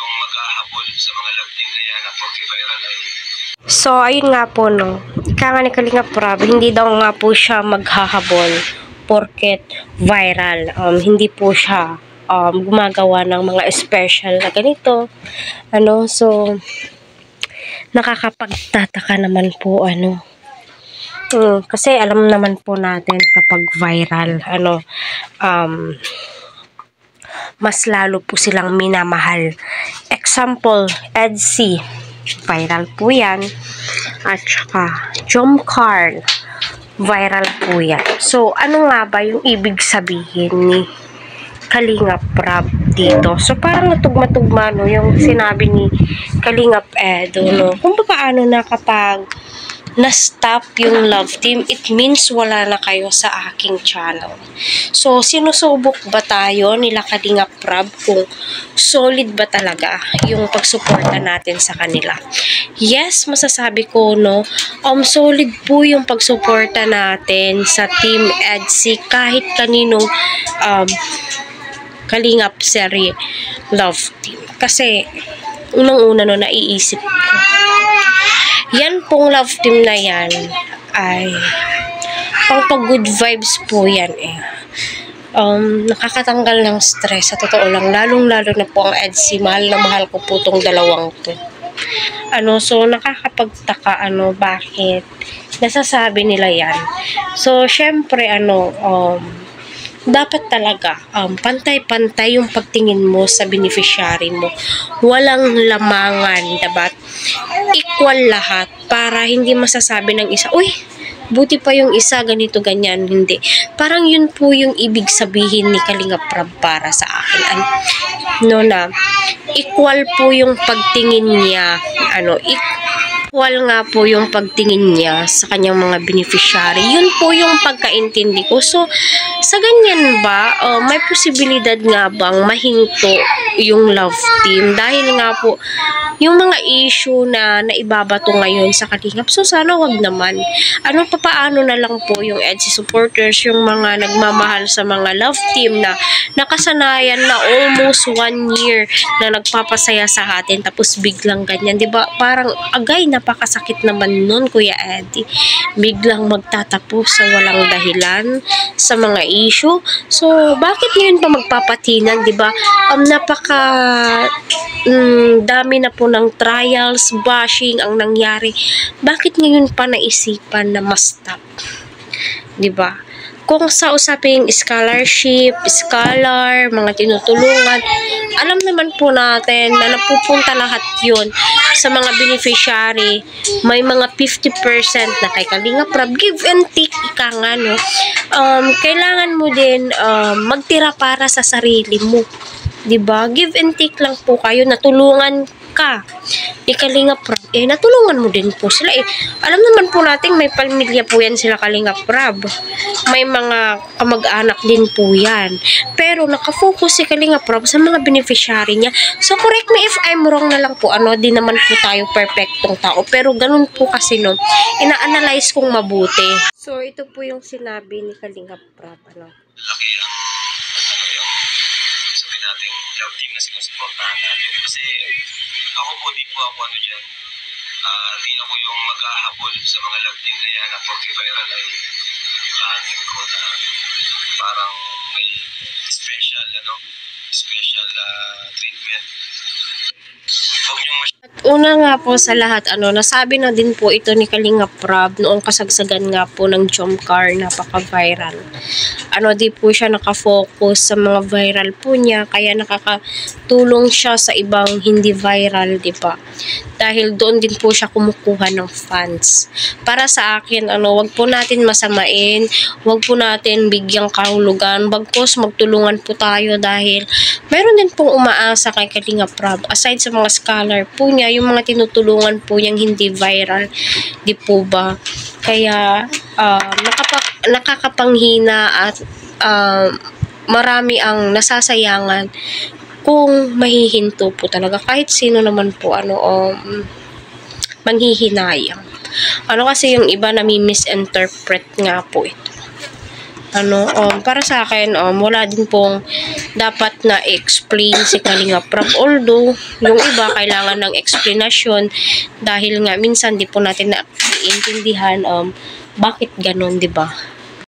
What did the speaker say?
yung maghahabol sa mga love team na yan na viral ay... So, ayun nga po, no. Ika nga ni Kalingap Rab, hindi daw nga po siya maghahabol porket viral. Hindi po siya gumagawa ng mga special na ganito. So, nakakapagtataka naman po, kasi alam naman po natin kapag viral, mas lalo po silang minamahal. Example, EDC, viral po yan. At saka, Jomcar, viral po yan. So, ano nga ba yung ibig sabihin ni Kalingap Rab dito? So, parang natugma-tugma, no, yung sinabi ni Kalingap Edo, no, kung paano na kapag na-stop yung love team, it means wala na kayo sa aking channel. So, sinusubok ba tayo nila Kalingap Rab kung solid ba talaga yung pagsuporta natin sa kanila? Yes, masasabi ko, no, solid po yung pagsuporta natin sa Team EDC kahit kaninong Kalingap serye love team. Kasi, unang-una no, naiisip ko, yan pong love team na yan ay pang-good vibes po yan nakakatanggal ng stress sa totoo lang, lalong-lalo na po ang EDC. Mahal na mahal ko po tong dalawang to. So nakakapagtaka bakit nasasabi nila yan. So syempre dapat talaga pantay-pantay yung pagtingin mo sa beneficiary mo. Walang lamangan, dapat equal lahat para hindi masasabi ng isa, uy, buti pa yung isa, ganito, ganyan. Hindi. Parang yun po yung ibig sabihin ni Kalingap Rab para sa akin. Na equal po yung pagtingin niya. Equal nga po yung pagtingin niya sa kanyang mga beneficiary. Yun po yung pagkaintindi ko. So, sa ganyan ba, may posibilidad nga bang mahinto yung love team? Dahil nga po, yung mga issue na naibabato ngayon sa Kalingap, so sana wag naman. Paano na lang po yung EDC supporters, yung mga nagmamahal sa mga love team na nakasanayan na almost 1 year na nagpapasaya sa atin, tapos biglang ganyan, di ba? Parang agay, napakasakit naman nun, Kuya Eddie. Biglang magtatapos sa walang dahilan sa mga issue. So, bakit ngayon pa magpapatinag, di ba? Dami na po ng trials, bashing ang nangyari. Bakit ngayon pa naisipan na ma-stop? Diba? Kung sa usaping scholarship, scholar, mga tinutulungan, alam naman po natin na napupunta lahat yun sa mga beneficiary. May mga 50% na kay Kalingap Rab. Give and take, ika nga, no? Kailangan mo din magtira para sa sarili mo. Diba? Give and take lang po kayo. Natulungan ka ni Kalingap Rab, natulungan mo din po sila. Alam naman po natin may pamilya po yan sila Kalingap Rab. May mga kamag-anak din po yan. Pero nakafocus si Kalingap Rab sa mga beneficiary niya. So correct me if I'm wrong na lang po. Di naman po tayo perfectong tao. Pero ganun po kasi ina-analyze kong mabuti. So ito po yung sinabi ni Kalingap Rab. Laki ang sabi natin love team na sinusuportahan natin. Kasi ako po, di po ako dyan. Di ako yung maghahabol sa mga love team na yan na viral ay anin ko na parang may special treatment. At una nga po sa lahat, nasabi na din po ito ni Kalingap Rab noong kasagsagan nga po ng Jomcar, napaka-viral. Di po siya nakafocus sa mga viral po niya, kaya nakakatulong siya sa ibang hindi viral, di ba? Dahil doon din po siya kumukuha ng fans. Para sa akin, wag po natin masamain, wag po natin bigyang kahulugan, bagkus magtulungan po tayo dahil meron din pong umaasa kay Kalingap Rab. Aside sa mga scholar po niya, yung mga tinutulungan po niyang hindi viral, di po ba? Kaya nakakapanghina at marami ang nasasayangan kung mahihinto po talaga. Kahit sino naman po manghihinayang. Kasi yung iba nami-misinterpret nga po ito. Para sa akin, wala din pong dapat na explain si Kalinga Prab. Although, yung iba kailangan ng explanation dahil nga minsan di po natin naiintindihan bakit ganun, di ba?